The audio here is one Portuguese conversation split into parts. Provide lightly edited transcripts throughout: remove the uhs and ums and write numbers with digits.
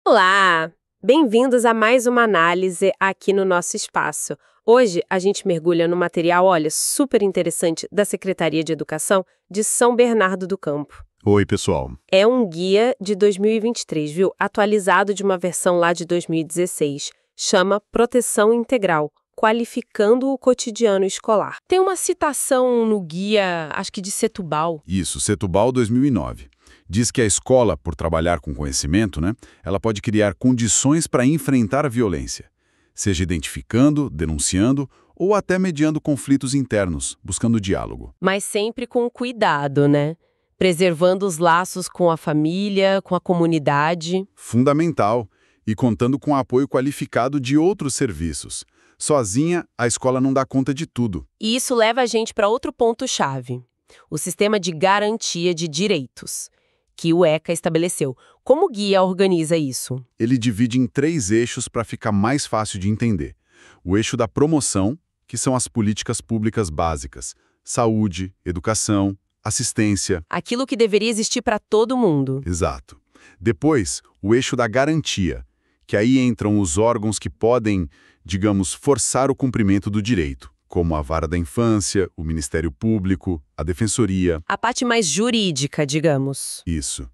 Olá! Bem-vindos a mais uma análise aqui no nosso espaço. Hoje a gente mergulha no material, olha, super interessante da Secretaria de Educação de São Bernardo do Campo. Oi, pessoal. É um guia de 2023, viu? Atualizado de uma versão lá de 2016. Chama Proteção Integral, qualificando o cotidiano escolar. Tem uma citação no guia, acho que de Setúbal. Isso, Setúbal 2009. Diz que a escola, por trabalhar com conhecimento, ela pode criar condições para enfrentar a violência, seja identificando, denunciando ou até mediando conflitos internos, buscando diálogo. Mas sempre com cuidado, né? Preservando os laços com a família, com a comunidade. Fundamental, e contando com apoio qualificado de outros serviços. Sozinha, a escola não dá conta de tudo. E isso leva a gente para outro ponto-chave: o sistema de garantia de direitos, que o ECA estabeleceu. Como o guia organiza isso? Ele divide em 3 eixos para ficar mais fácil de entender. O eixo da promoção, que são as políticas públicas básicas: saúde, educação, assistência. Aquilo que deveria existir para todo mundo. Exato. Depois, o eixo da garantia, que aí entram os órgãos que podem, digamos, forçar o cumprimento do direito, como a Vara da Infância, o Ministério Público, a Defensoria. A parte mais jurídica, digamos. Isso.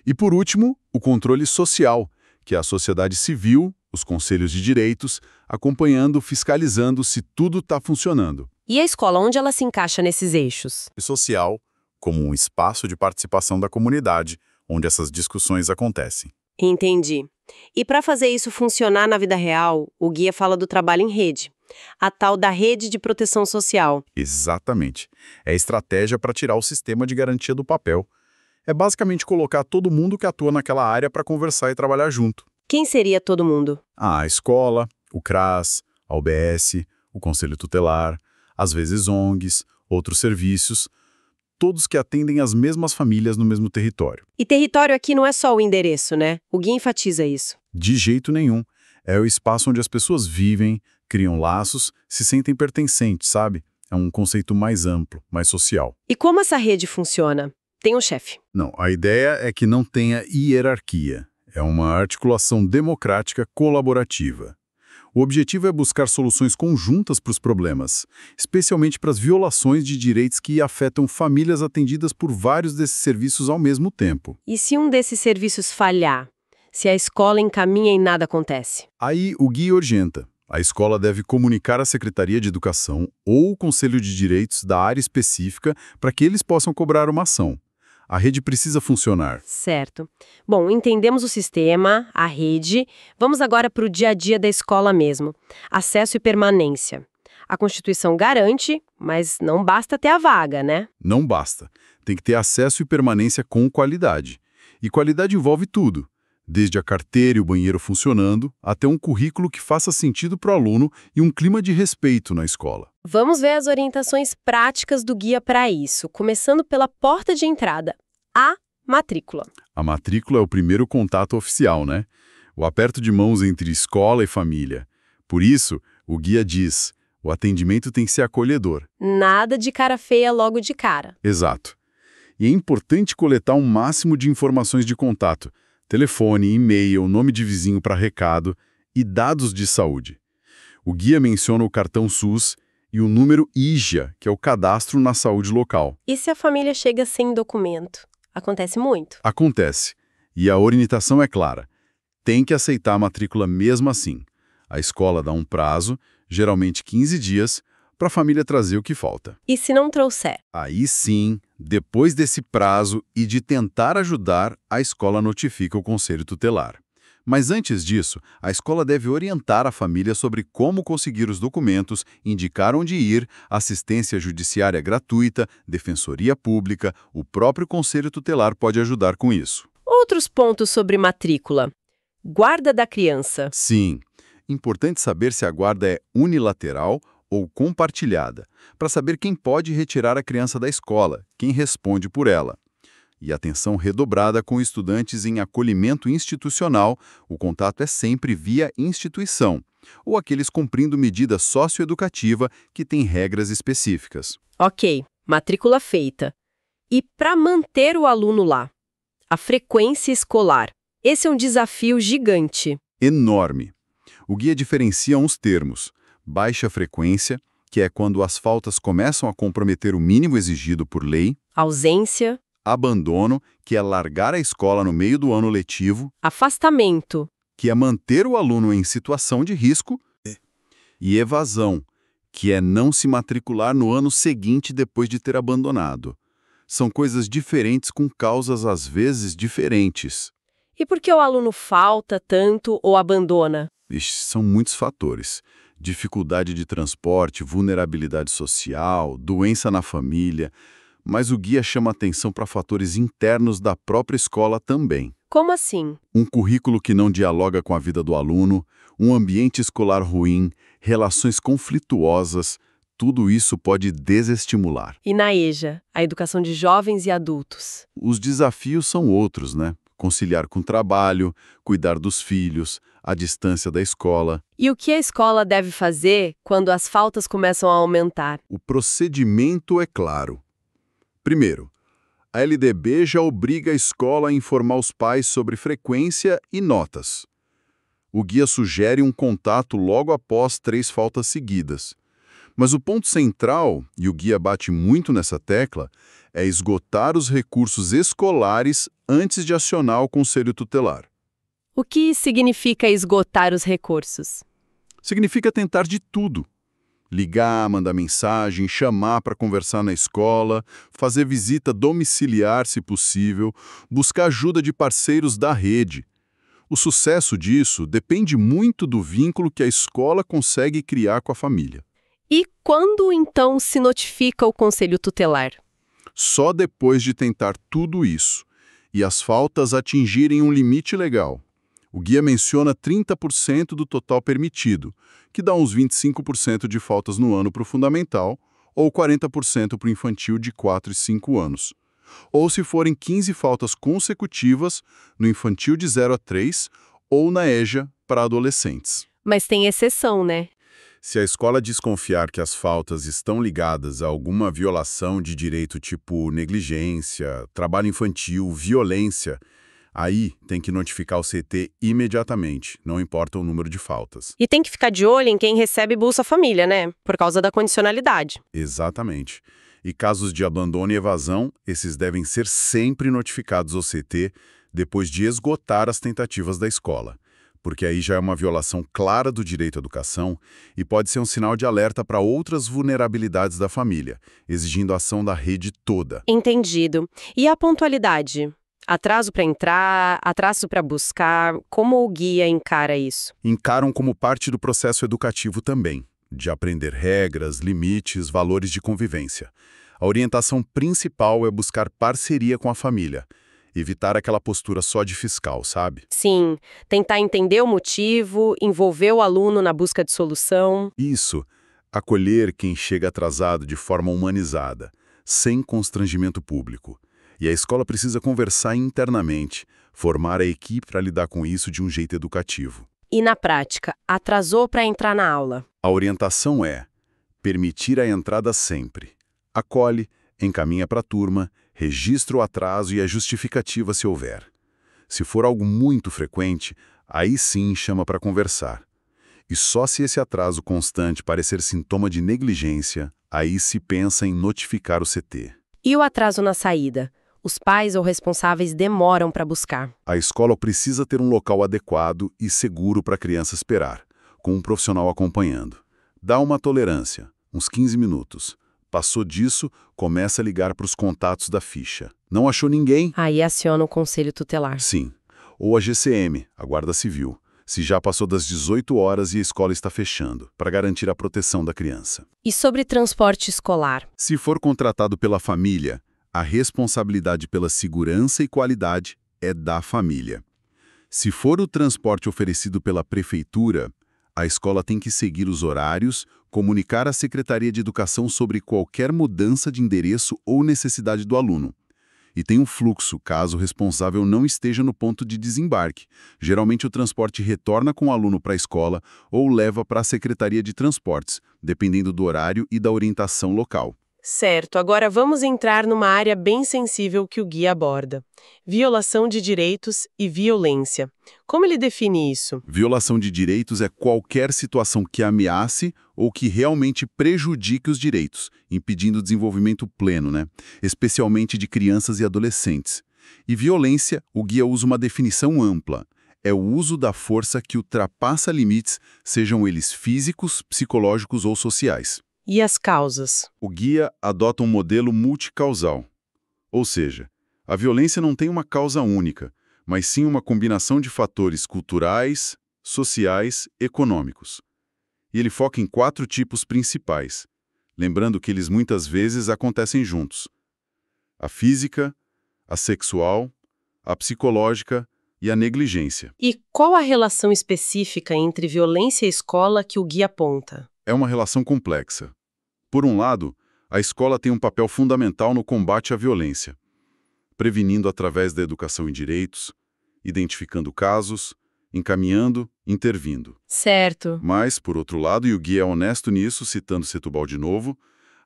E por último, o controle social, que é a sociedade civil, os conselhos de direitos, acompanhando, fiscalizando se tudo está funcionando. E a escola, onde ela se encaixa nesses eixos? E social, como um espaço de participação da comunidade, onde essas discussões acontecem. Entendi. E para fazer isso funcionar na vida real, o guia fala do trabalho em rede, a tal da rede de proteção social. Exatamente. É estratégia para tirar o sistema de garantia do papel. É basicamente colocar todo mundo que atua naquela área para conversar e trabalhar junto. Quem seria todo mundo? A escola, o CRAS, a UBS, o Conselho Tutelar, às vezes ONGs, outros serviços, todos que atendem as mesmas famílias no mesmo território. E território aqui não é só o endereço, né? O guia enfatiza isso. De jeito nenhum. É o espaço onde as pessoas vivem, criam laços, se sentem pertencentes, sabe? É um conceito mais amplo, mais social. E como essa rede funciona? Tem um chefe. Não, a ideia é que não tenha hierarquia. É uma articulação democrática colaborativa. O objetivo é buscar soluções conjuntas para os problemas, especialmente para as violações de direitos que afetam famílias atendidas por vários desses serviços ao mesmo tempo. E se um desses serviços falhar? Se a escola encaminha e nada acontece? Aí o guia orienta. A escola deve comunicar à Secretaria de Educação ou o Conselho de Direitos da área específica para que eles possam cobrar uma ação. A rede precisa funcionar. Certo. Bom, entendemos o sistema, a rede. Vamos agora para o dia a dia da escola mesmo. Acesso e permanência. A Constituição garante, mas não basta ter a vaga, né? Não basta. Tem que ter acesso e permanência com qualidade. E qualidade envolve tudo, desde a carteira e o banheiro funcionando, até um currículo que faça sentido para o aluno e um clima de respeito na escola. Vamos ver as orientações práticas do guia para isso, começando pela porta de entrada, a matrícula. A matrícula é o primeiro contato oficial, né? O aperto de mãos entre escola e família. Por isso, o guia diz, o atendimento tem que ser acolhedor. Nada de cara feia logo de cara. Exato. E é importante coletar um máximo de informações de contato, telefone, e-mail, nome de vizinho para recado e dados de saúde. O guia menciona o cartão SUS e o número IJA, que é o cadastro na saúde local. E se a família chega sem documento? Acontece muito? Acontece. E a orientação é clara. Tem que aceitar a matrícula mesmo assim. A escola dá um prazo, geralmente 15 dias, para a família trazer o que falta. E se não trouxer? Aí sim, depois desse prazo e de tentar ajudar, a escola notifica o Conselho Tutelar. Mas antes disso, a escola deve orientar a família sobre como conseguir os documentos, indicar onde ir, assistência judiciária gratuita, defensoria pública, o próprio Conselho Tutelar pode ajudar com isso. Outros pontos sobre matrícula. Guarda da criança. Sim, importante saber se a guarda é unilateral ou compartilhada, para saber quem pode retirar a criança da escola, quem responde por ela. E atenção redobrada com estudantes em acolhimento institucional, o contato é sempre via instituição, ou aqueles cumprindo medida socioeducativa que tem regras específicas. Ok, matrícula feita. E para manter o aluno lá? A frequência escolar. Esse é um desafio gigante. Enorme. O guia diferencia uns termos: baixa frequência, que é quando as faltas começam a comprometer o mínimo exigido por lei; Ausência, abandono, que é largar a escola no meio do ano letivo; afastamento. que é manter o aluno em situação de risco; e evasão, que é não se matricular no ano seguinte depois de ter abandonado. São coisas diferentes com causas às vezes diferentes. E por que o aluno falta tanto ou abandona? Ixi, são muitos fatores. Dificuldade de transporte, vulnerabilidade social, doença na família. Mas o guia chama atenção para fatores internos da própria escola também. Como assim? Um currículo que não dialoga com a vida do aluno, um ambiente escolar ruim, relações conflituosas, tudo isso pode desestimular. E na EJA, a educação de jovens e adultos? Os desafios são outros, né? Conciliar com o trabalho, cuidar dos filhos, a distância da escola. E o que a escola deve fazer quando as faltas começam a aumentar? O procedimento é claro. Primeiro, a LDB já obriga a escola a informar os pais sobre frequência e notas. O guia sugere um contato logo após 3 faltas seguidas. Mas o ponto central, e o guia bate muito nessa tecla, é esgotar os recursos escolares antes de acionar o conselho tutelar. O que significa esgotar os recursos? Significa tentar de tudo. Ligar, mandar mensagem, chamar para conversar na escola, fazer visita domiciliar se possível, buscar ajuda de parceiros da rede. O sucesso disso depende muito do vínculo que a escola consegue criar com a família. E quando, então, se notifica o conselho tutelar? Só depois de tentar tudo isso e as faltas atingirem um limite legal. O guia menciona 30% do total permitido, que dá uns 25% de faltas no ano para o fundamental ou 40% para o infantil de 4 e 5 anos. Ou se forem 15 faltas consecutivas no infantil de 0 a 3 ou na EJA para adolescentes. Mas tem exceção, né? Se a escola desconfiar que as faltas estão ligadas a alguma violação de direito tipo negligência, trabalho infantil, violência, aí tem que notificar o CT imediatamente, não importa o número de faltas. E tem que ficar de olho em quem recebe Bolsa Família, né? Por causa da condicionalidade. Exatamente. E casos de abandono e evasão, esses devem ser sempre notificados ao CT depois de esgotar as tentativas da escola, porque aí já é uma violação clara do direito à educação e pode ser um sinal de alerta para outras vulnerabilidades da família, exigindo a ação da rede toda. Entendido. E a pontualidade? Atraso para entrar, atraso para buscar, como o guia encara isso? Encaram como parte do processo educativo também, de aprender regras, limites, valores de convivência. A orientação principal é buscar parceria com a família, evitar aquela postura só de fiscal, sabe? Sim, tentar entender o motivo, envolver o aluno na busca de solução. Isso, acolher quem chega atrasado de forma humanizada, sem constrangimento público. E a escola precisa conversar internamente, formar a equipe para lidar com isso de um jeito educativo. E na prática, atrasou para entrar na aula? A orientação é permitir a entrada sempre. Acolhe, encaminha para a turma, registra o atraso e a justificativa se houver. Se for algo muito frequente, aí sim chama para conversar. E só se esse atraso constante parecer sintoma de negligência, aí se pensa em notificar o CT. E o atraso na saída? Os pais ou responsáveis demoram para buscar. A escola precisa ter um local adequado e seguro para a criança esperar, com um profissional acompanhando. Dá uma tolerância, uns 15 minutos. Passou disso, começa a ligar para os contatos da ficha. Não achou ninguém? Aí aciona o conselho tutelar. Sim. Ou a GCM, a Guarda Civil, se já passou das 18 horas e a escola está fechando, para garantir a proteção da criança. E sobre transporte escolar? Se for contratado pela família, a responsabilidade pela segurança e qualidade é da família. Se for o transporte oferecido pela prefeitura, a escola tem que seguir os horários, comunicar à Secretaria de Educação sobre qualquer mudança de endereço ou necessidade do aluno. E tem um fluxo, caso o responsável não esteja no ponto de desembarque. Geralmente o transporte retorna com o aluno para a escola ou leva para a Secretaria de Transportes, dependendo do horário e da orientação local. Certo, agora vamos entrar numa área bem sensível que o guia aborda: violação de direitos e violência. Como ele define isso? Violação de direitos é qualquer situação que ameace ou que realmente prejudique os direitos, impedindo o desenvolvimento pleno, né? Especialmente de crianças e adolescentes. E violência, o guia usa uma definição ampla. É o uso da força que ultrapassa limites, sejam eles físicos, psicológicos ou sociais. E as causas? O guia adota um modelo multicausal. Ou seja, a violência não tem uma causa única, mas sim uma combinação de fatores culturais, sociais, econômicos. E ele foca em 4 tipos principais, lembrando que eles muitas vezes acontecem juntos: a física, a sexual, a psicológica e a negligência. E qual a relação específica entre violência e escola que o guia aponta? É uma relação complexa. Por um lado, a escola tem um papel fundamental no combate à violência, prevenindo através da educação em direitos, identificando casos, encaminhando, intervindo. Certo. Mas, por outro lado, e o guia é honesto nisso, citando Setúbal de novo,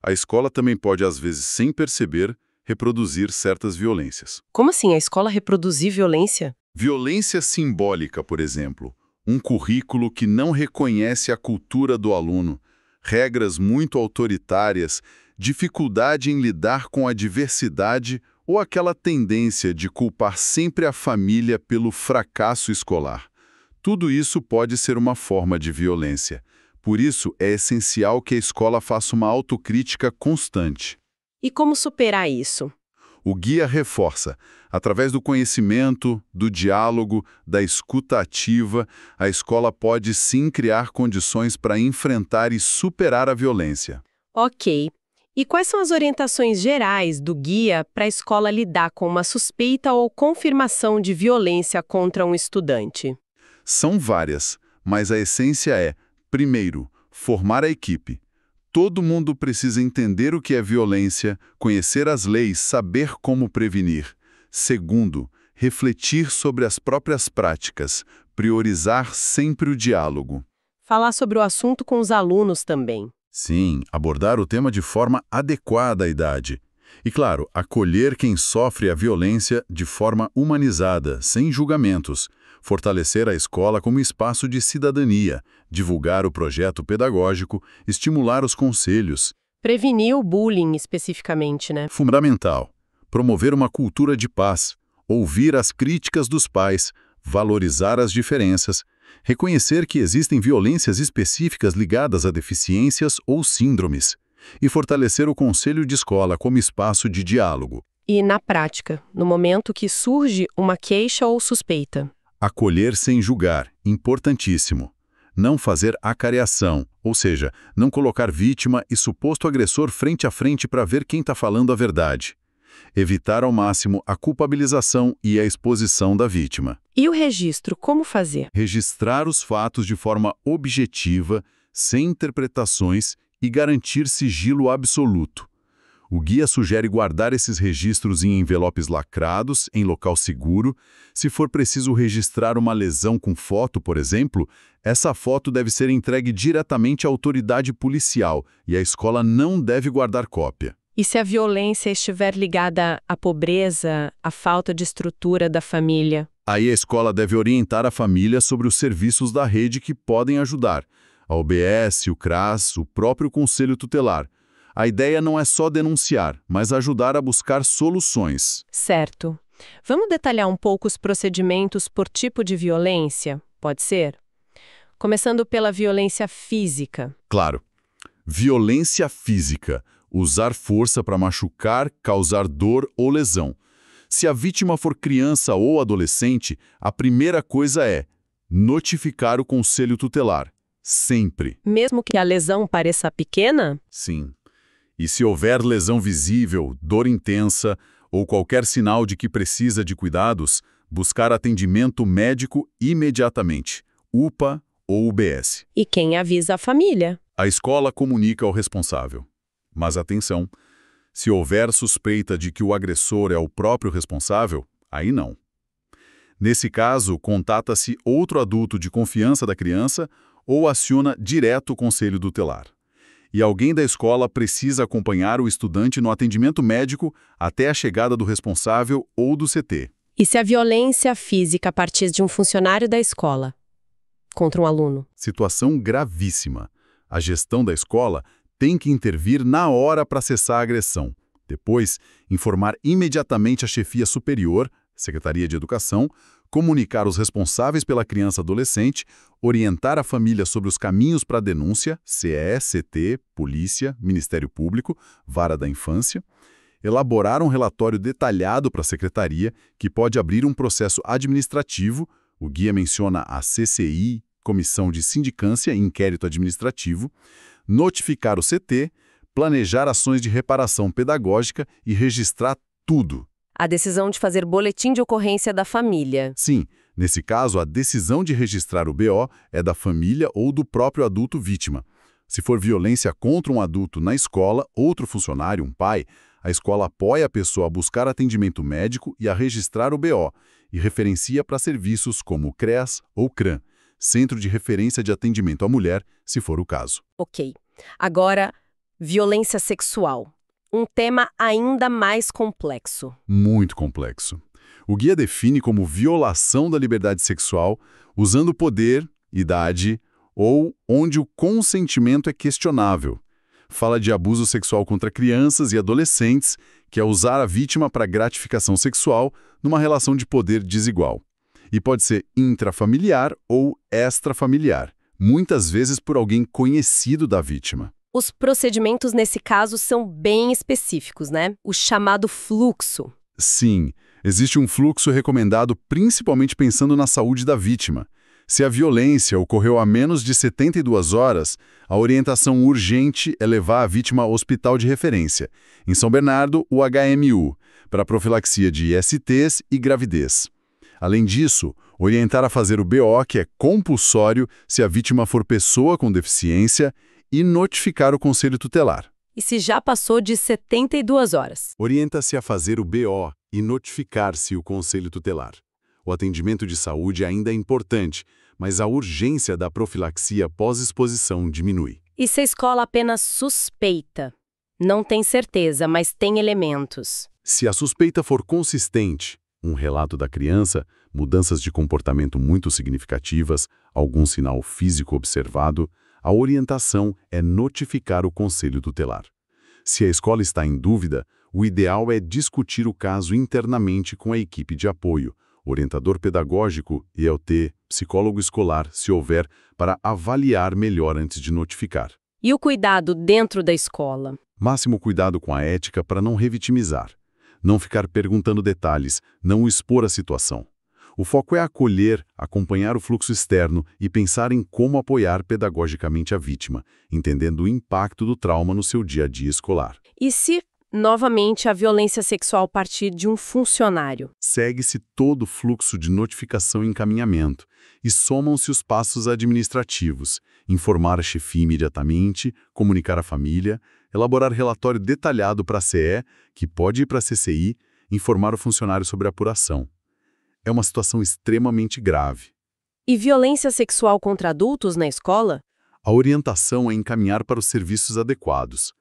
a escola também pode, às vezes sem perceber, reproduzir certas violências. Como assim a escola reproduzir violência? Violência simbólica, por exemplo. Um currículo que não reconhece a cultura do aluno, regras muito autoritárias, dificuldade em lidar com a diversidade ou aquela tendência de culpar sempre a família pelo fracasso escolar. Tudo isso pode ser uma forma de violência. Por isso, é essencial que a escola faça uma autocrítica constante. E como superar isso? O guia reforça, através do conhecimento, do diálogo, da escuta ativa, a escola pode sim criar condições para enfrentar e superar a violência. Ok. E quais são as orientações gerais do guia para a escola lidar com uma suspeita ou confirmação de violência contra um estudante? São várias, mas a essência é, primeiro, formar a equipe. Todo mundo precisa entender o que é violência, conhecer as leis, saber como prevenir. Segundo, refletir sobre as próprias práticas, priorizar sempre o diálogo. Falar sobre o assunto com os alunos também. Sim, abordar o tema de forma adequada à idade. E, claro, acolher quem sofre a violência de forma humanizada, sem julgamentos. Fortalecer a escola como espaço de cidadania, divulgar o projeto pedagógico, estimular os conselhos. Prevenir o bullying especificamente, né? Fundamental. Promover uma cultura de paz, ouvir as críticas dos pais, valorizar as diferenças, reconhecer que existem violências específicas ligadas a deficiências ou síndromes, e fortalecer o conselho de escola como espaço de diálogo. E, na prática, no momento que surge uma queixa ou suspeita? Acolher sem julgar, importantíssimo. Não fazer acareação, ou seja, não colocar vítima e suposto agressor frente a frente para ver quem está falando a verdade. Evitar ao máximo a culpabilização e a exposição da vítima. E o registro, como fazer? Registrar os fatos de forma objetiva, sem interpretações e garantir sigilo absoluto. O guia sugere guardar esses registros em envelopes lacrados, em local seguro. Se for preciso registrar uma lesão com foto, por exemplo, essa foto deve ser entregue diretamente à autoridade policial e a escola não deve guardar cópia. E se a violência estiver ligada à pobreza, à falta de estrutura da família? Aí a escola deve orientar a família sobre os serviços da rede que podem ajudar. A OBS, o CRAS, o próprio Conselho Tutelar. A ideia não é só denunciar, mas ajudar a buscar soluções. Certo. Vamos detalhar um pouco os procedimentos por tipo de violência? Pode ser? Começando pela violência física. Claro. Violência física. Usar força para machucar, causar dor ou lesão. Se a vítima for criança ou adolescente, a primeira coisa é notificar o Conselho Tutelar. Sempre. Mesmo que a lesão pareça pequena? Sim. E se houver lesão visível, dor intensa ou qualquer sinal de que precisa de cuidados, buscar atendimento médico imediatamente, UPA ou UBS. E quem avisa a família? A escola comunica ao responsável. Mas atenção, se houver suspeita de que o agressor é o próprio responsável, aí não. Nesse caso, contata-se outro adulto de confiança da criança ou aciona direto o Conselho Tutelar. e alguém da escola precisa acompanhar o estudante no atendimento médico até a chegada do responsável ou do CT. E se a violência física partir de um funcionário da escola contra um aluno? Situação gravíssima. A gestão da escola tem que intervir na hora para cessar a agressão. Depois, informar imediatamente a chefia superior, Secretaria de Educação, comunicar os responsáveis pela criança e adolescente, orientar a família sobre os caminhos para a denúncia, CE, CT, Polícia, Ministério Público, Vara da Infância, elaborar um relatório detalhado para a secretaria, que pode abrir um processo administrativo, o guia menciona a CCI, Comissão de Sindicância e Inquérito Administrativo, notificar o CT, planejar ações de reparação pedagógica e registrar tudo. A decisão de fazer boletim de ocorrência da família. Sim, nesse caso, a decisão de registrar o BO é da família ou do próprio adulto vítima. Se for violência contra um adulto na escola, outro funcionário, um pai, a escola apoia a pessoa a buscar atendimento médico e a registrar o BO, e referencia para serviços como o CREAS ou CRAN, Centro de Referência de Atendimento à Mulher, se for o caso. Ok. Agora, violência sexual. Um tema ainda mais complexo. Muito complexo. O guia define como violação da liberdade sexual usando poder, idade ou onde o consentimento é questionável. Fala de abuso sexual contra crianças e adolescentes, que é usar a vítima para gratificação sexual numa relação de poder desigual. E pode ser intrafamiliar ou extrafamiliar, muitas vezes por alguém conhecido da vítima. Os procedimentos nesse caso são bem específicos, né? O chamado fluxo. Sim, existe um fluxo recomendado principalmente pensando na saúde da vítima. Se a violência ocorreu há menos de 72 horas, a orientação urgente é levar a vítima ao hospital de referência. Em São Bernardo, o HMU, para profilaxia de ISTs e gravidez. Além disso, orientar a fazer o BO, que é compulsório se a vítima for pessoa com deficiência, e notificar o Conselho Tutelar. E se já passou de 72 horas? Orienta-se a fazer o BO e notificar-se o Conselho Tutelar. O atendimento de saúde ainda é importante, mas a urgência da profilaxia pós-exposição diminui. E se a escola apenas suspeita? Não tem certeza, mas tem elementos. Se a suspeita for consistente, um relato da criança, mudanças de comportamento muito significativas, algum sinal físico observado, a orientação é notificar o Conselho Tutelar. Se a escola está em dúvida, o ideal é discutir o caso internamente com a equipe de apoio, orientador pedagógico, EOT, psicólogo escolar, se houver, para avaliar melhor antes de notificar. E o cuidado dentro da escola? Máximo cuidado com a ética para não revitimizar. Não ficar perguntando detalhes, não expor a situação. O foco é acolher, acompanhar o fluxo externo e pensar em como apoiar pedagogicamente a vítima, entendendo o impacto do trauma no seu dia a dia escolar. E se, novamente, a violência sexual partir de um funcionário? Segue-se todo o fluxo de notificação e encaminhamento, e somam-se os passos administrativos, informar a chefia imediatamente, comunicar à família, elaborar relatório detalhado para a CE, que pode ir para a CCI, informar o funcionário sobre a apuração. É uma situação extremamente grave. E violência sexual contra adultos na escola? A orientação é encaminhar para os serviços adequados.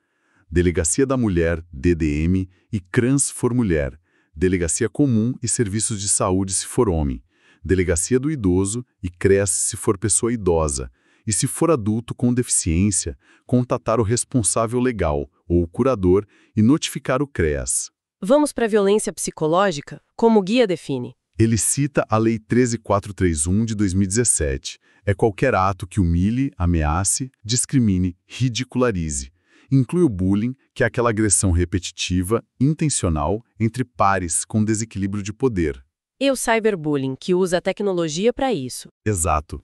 Delegacia da Mulher, DDM, e CRAN se for mulher. Delegacia Comum e Serviços de Saúde se for homem. Delegacia do Idoso e CREAS se for pessoa idosa. E se for adulto com deficiência, contatar o responsável legal ou o curador e notificar o CREAS. Vamos para a violência psicológica? Como o guia define? Ele cita a Lei 13.431 de 2017. É qualquer ato que humilhe, ameace, discrimine, ridicularize. Inclui o bullying, que é aquela agressão repetitiva, intencional, entre pares com desequilíbrio de poder. E o cyberbullying, que usa a tecnologia para isso. Exato.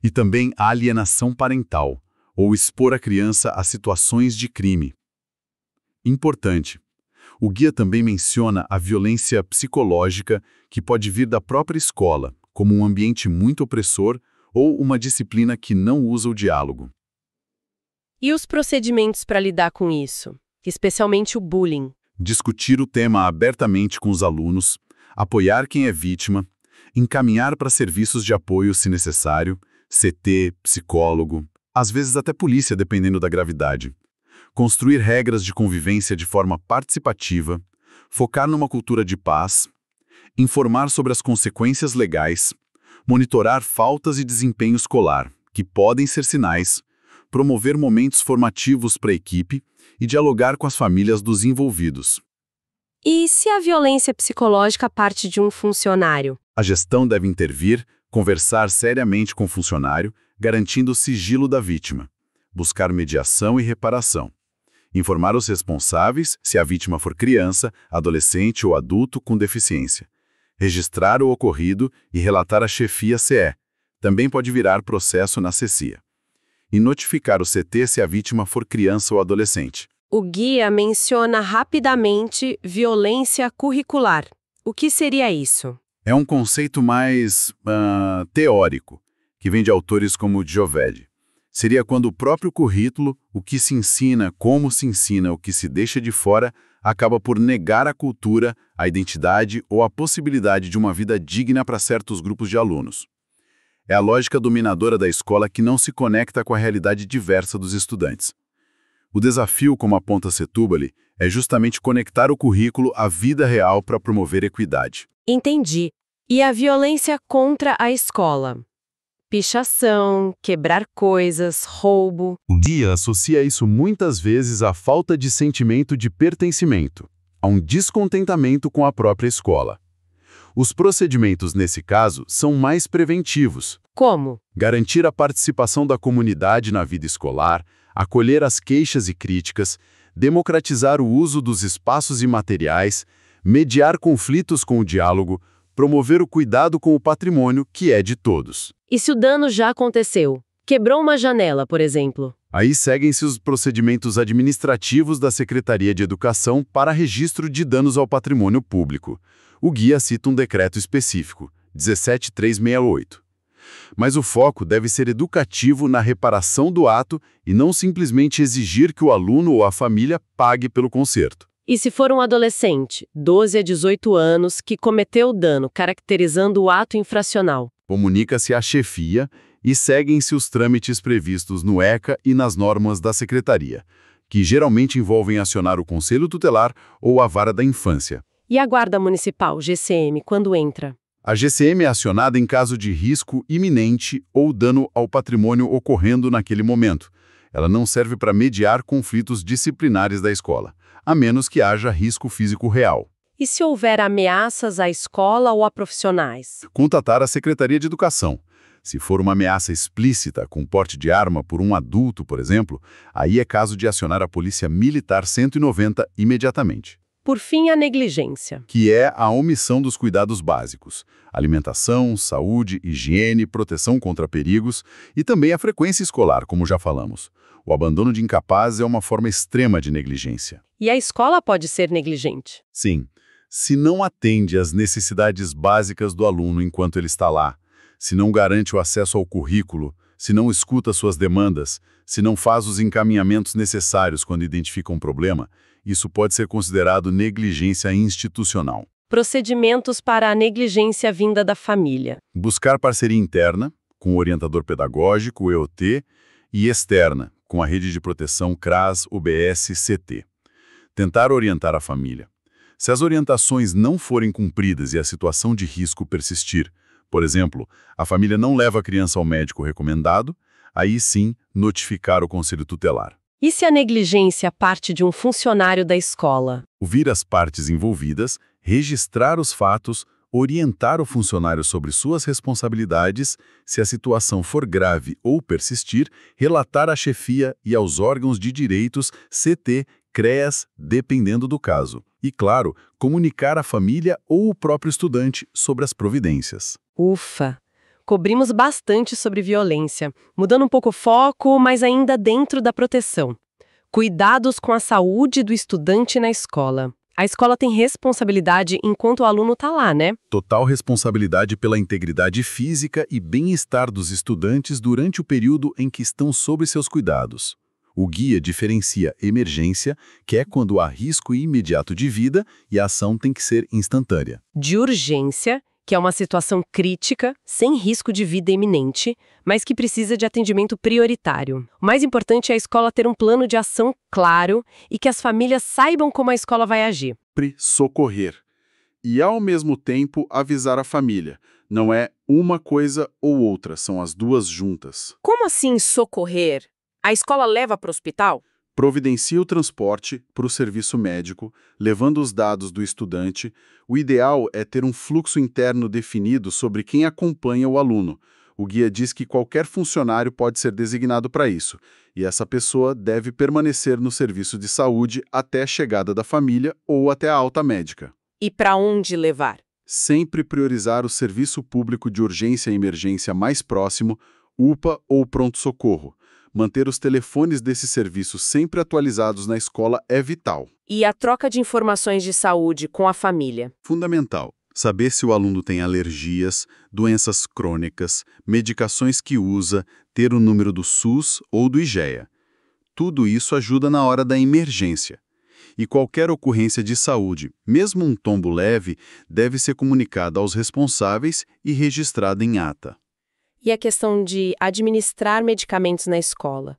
E também a alienação parental, ou expor a criança a situações de crime. Importante. O guia também menciona a violência psicológica que pode vir da própria escola, como um ambiente muito opressor ou uma disciplina que não usa o diálogo. E os procedimentos para lidar com isso, especialmente o bullying? Discutir o tema abertamente com os alunos, apoiar quem é vítima, encaminhar para serviços de apoio se necessário, CT, psicólogo, às vezes até polícia, dependendo da gravidade. Construir regras de convivência de forma participativa, focar numa cultura de paz, informar sobre as consequências legais, monitorar faltas e desempenho escolar, que podem ser sinais, promover momentos formativos para a equipe e dialogar com as famílias dos envolvidos. E se a violência psicológica parte de um funcionário? A gestão deve intervir, conversar seriamente com o funcionário, garantindo o sigilo da vítima, buscar mediação e reparação. Informar os responsáveis, se a vítima for criança, adolescente ou adulto com deficiência. Registrar o ocorrido e relatar à chefia CE. Também pode virar processo na CECIA. E notificar o CT se a vítima for criança ou adolescente. O guia menciona rapidamente violência curricular. O que seria isso? É um conceito mais teórico, que vem de autores como Giovelli. Seria quando o próprio currículo, o que se ensina, como se ensina, o que se deixa de fora, acaba por negar a cultura, a identidade ou a possibilidade de uma vida digna para certos grupos de alunos. É a lógica dominadora da escola que não se conecta com a realidade diversa dos estudantes. O desafio, como aponta Setúbal, é justamente conectar o currículo à vida real para promover equidade. Entendi. E a violência contra a escola? Pichação, quebrar coisas, roubo. O guia associa isso muitas vezes à falta de sentimento de pertencimento, a um descontentamento com a própria escola. Os procedimentos, nesse caso, são mais preventivos. Como? Garantir a participação da comunidade na vida escolar, acolher as queixas e críticas, democratizar o uso dos espaços e materiais, mediar conflitos com o diálogo, promover o cuidado com o patrimônio que é de todos. E se o dano já aconteceu? Quebrou uma janela, por exemplo? Aí seguem-se os procedimentos administrativos da Secretaria de Educação para registro de danos ao patrimônio público. O guia cita um decreto específico, 17368. Mas o foco deve ser educativo na reparação do ato e não simplesmente exigir que o aluno ou a família pague pelo conserto. E se for um adolescente, 12 a 18 anos, que cometeu o dano, caracterizando o ato infracional? Comunica-se à chefia e seguem-se os trâmites previstos no ECA e nas normas da Secretaria, que geralmente envolvem acionar o Conselho Tutelar ou a Vara da Infância. E a Guarda Municipal, GCM, quando entra? A GCM é acionada em caso de risco iminente ou dano ao patrimônio ocorrendo naquele momento. Ela não serve para mediar conflitos disciplinares da escola, a menos que haja risco físico real. E se houver ameaças à escola ou a profissionais? Contatar a Secretaria de Educação. Se for uma ameaça explícita, com porte de arma por um adulto, por exemplo, aí é caso de acionar a Polícia Militar 190 imediatamente. Por fim, a negligência. Que é a omissão dos cuidados básicos. Alimentação, saúde, higiene, proteção contra perigos e também a frequência escolar, como já falamos. O abandono de incapazes é uma forma extrema de negligência. E a escola pode ser negligente? Sim. Se não atende às necessidades básicas do aluno enquanto ele está lá, se não garante o acesso ao currículo, se não escuta suas demandas, se não faz os encaminhamentos necessários quando identifica um problema, isso pode ser considerado negligência institucional. Procedimentos para a negligência vinda da família. Buscar parceria interna, com o orientador pedagógico, o EOT, e externa, com a rede de proteção CRAS, UBS, CT. Tentar orientar a família. Se as orientações não forem cumpridas e a situação de risco persistir, por exemplo, a família não leva a criança ao médico recomendado, aí sim notificar o Conselho Tutelar. E se a negligência parte de um funcionário da escola? Ouvir as partes envolvidas, registrar os fatos, orientar o funcionário sobre suas responsabilidades, se a situação for grave ou persistir, relatar à chefia e aos órgãos de direitos, CT, CREAS, dependendo do caso. E, claro, comunicar à família ou o próprio estudante sobre as providências. Ufa! Cobrimos bastante sobre violência, mudando um pouco o foco, mas ainda dentro da proteção. Cuidados com a saúde do estudante na escola. A escola tem responsabilidade enquanto o aluno está lá, né? Total responsabilidade pela integridade física e bem-estar dos estudantes durante o período em que estão sob seus cuidados. O guia diferencia emergência, que é quando há risco imediato de vida, e a ação tem que ser instantânea. De urgência, que é uma situação crítica, sem risco de vida iminente, mas que precisa de atendimento prioritário. O mais importante é a escola ter um plano de ação claro e que as famílias saibam como a escola vai agir. Socorrer. E, ao mesmo tempo, avisar a família. Não é uma coisa ou outra, são as duas juntas. Como assim socorrer? A escola leva para o hospital? Providencia o transporte para o serviço médico, levando os dados do estudante. O ideal é ter um fluxo interno definido sobre quem acompanha o aluno. O guia diz que qualquer funcionário pode ser designado para isso, e essa pessoa deve permanecer no serviço de saúde até a chegada da família ou até a alta médica. E para onde levar? Sempre priorizar o serviço público de urgência e emergência mais próximo, UPA ou pronto-socorro. Manter os telefones desse serviço sempre atualizados na escola é vital. E a troca de informações de saúde com a família? Fundamental. Saber se o aluno tem alergias, doenças crônicas, medicações que usa, ter o número do SUS ou do IGEA. Tudo isso ajuda na hora da emergência. E qualquer ocorrência de saúde, mesmo um tombo leve, deve ser comunicada aos responsáveis e registrada em ata. E a questão de administrar medicamentos na escola?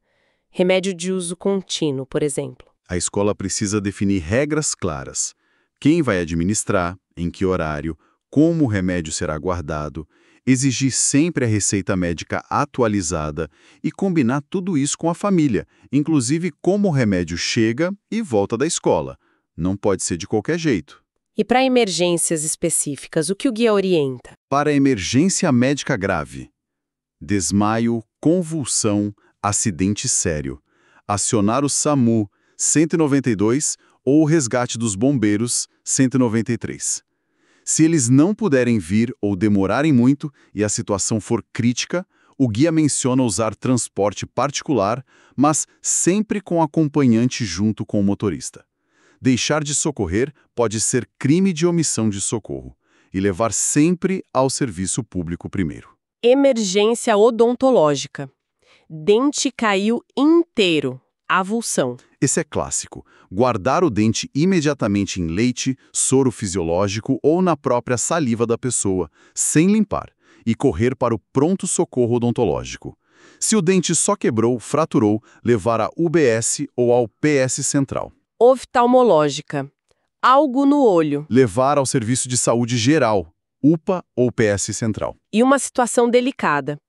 Remédio de uso contínuo, por exemplo. A escola precisa definir regras claras. Quem vai administrar, em que horário, como o remédio será guardado, exigir sempre a receita médica atualizada e combinar tudo isso com a família, inclusive como o remédio chega e volta da escola. Não pode ser de qualquer jeito. E para emergências específicas, o que o guia orienta? Para emergência médica grave, desmaio, convulsão, acidente sério, acionar o SAMU 192 ou o resgate dos bombeiros 193. Se eles não puderem vir ou demorarem muito e a situação for crítica, o guia menciona usar transporte particular, mas sempre com acompanhante junto com o motorista. Deixar de socorrer pode ser crime de omissão de socorro e levar sempre ao serviço público primeiro. Emergência odontológica. Dente caiu inteiro. Avulsão. Esse é clássico. Guardar o dente imediatamente em leite, soro fisiológico ou na própria saliva da pessoa, sem limpar, e correr para o pronto-socorro odontológico. Se o dente só quebrou, fraturou, levar a UBS ou ao PS central. Oftalmológica. Algo no olho. Levar ao serviço de saúde geral, UPA ou PS central. E uma situação delicada.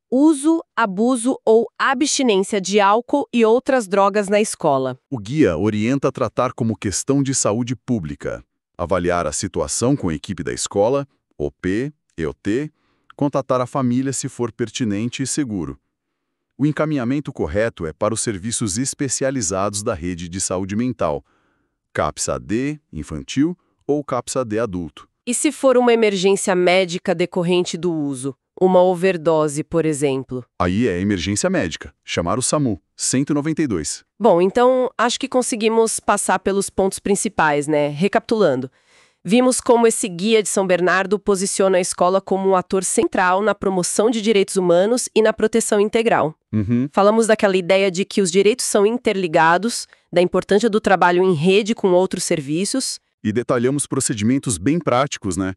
Uso, abuso ou abstinência de álcool e outras drogas na escola. O guia orienta a tratar como questão de saúde pública, avaliar a situação com a equipe da escola, OP, EOT, contatar a família se for pertinente e seguro. O encaminhamento correto é para os serviços especializados da rede de saúde mental, CAPS-AD infantil ou CAPS-AD adulto. E se for uma emergência médica decorrente do uso? Uma overdose, por exemplo. Aí é emergência médica. Chamar o SAMU, 192. Bom, então acho que conseguimos passar pelos pontos principais, né? Recapitulando. Vimos como esse guia de São Bernardo posiciona a escola como um ator central na promoção de direitos humanos e na proteção integral. Falamos daquela ideia de que os direitos são interligados, da importância do trabalho em rede com outros serviços. E detalhamos procedimentos bem práticos, né?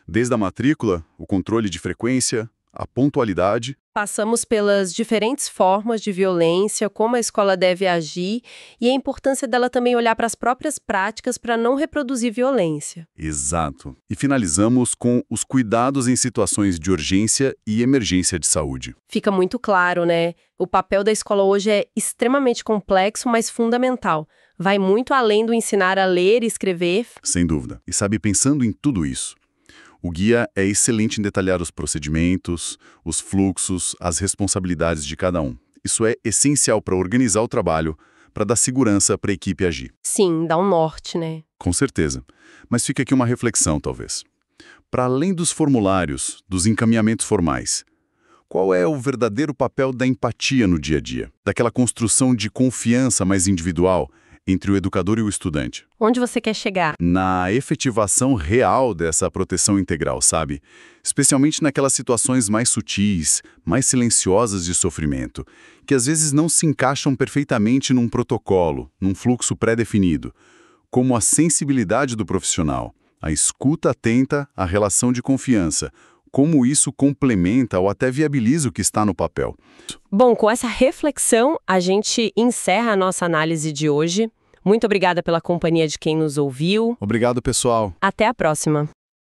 Desde a matrícula, o controle de frequência, a pontualidade. Passamos pelas diferentes formas de violência, como a escola deve agir e a importância dela também olhar para as próprias práticas para não reproduzir violência. Exato. E finalizamos com os cuidados em situações de urgência e emergência de saúde. Fica muito claro, né? O papel da escola hoje é extremamente complexo, mas fundamental. Vai muito além do ensinar a ler e escrever. Sem dúvida. E sabe, pensando em tudo isso, o guia é excelente em detalhar os procedimentos, os fluxos, as responsabilidades de cada um. Isso é essencial para organizar o trabalho, para dar segurança para a equipe agir. Sim, dá um norte, né? Com certeza. Mas fica aqui uma reflexão, talvez. Para além dos formulários, dos encaminhamentos formais, qual é o verdadeiro papel da empatia no dia a dia? Daquela construção de confiança mais individual entre o educador e o estudante. Onde você quer chegar? Na efetivação real dessa proteção integral, sabe? Especialmente naquelas situações mais sutis, mais silenciosas de sofrimento, que às vezes não se encaixam perfeitamente num protocolo, num fluxo pré-definido, como a sensibilidade do profissional, A escuta atenta, a relação de confiança. Como isso complementa ou até viabiliza o que está no papel. Bom, com essa reflexão, a gente encerra a nossa análise de hoje. Muito obrigada pela companhia de quem nos ouviu. Obrigado, pessoal. Até a próxima.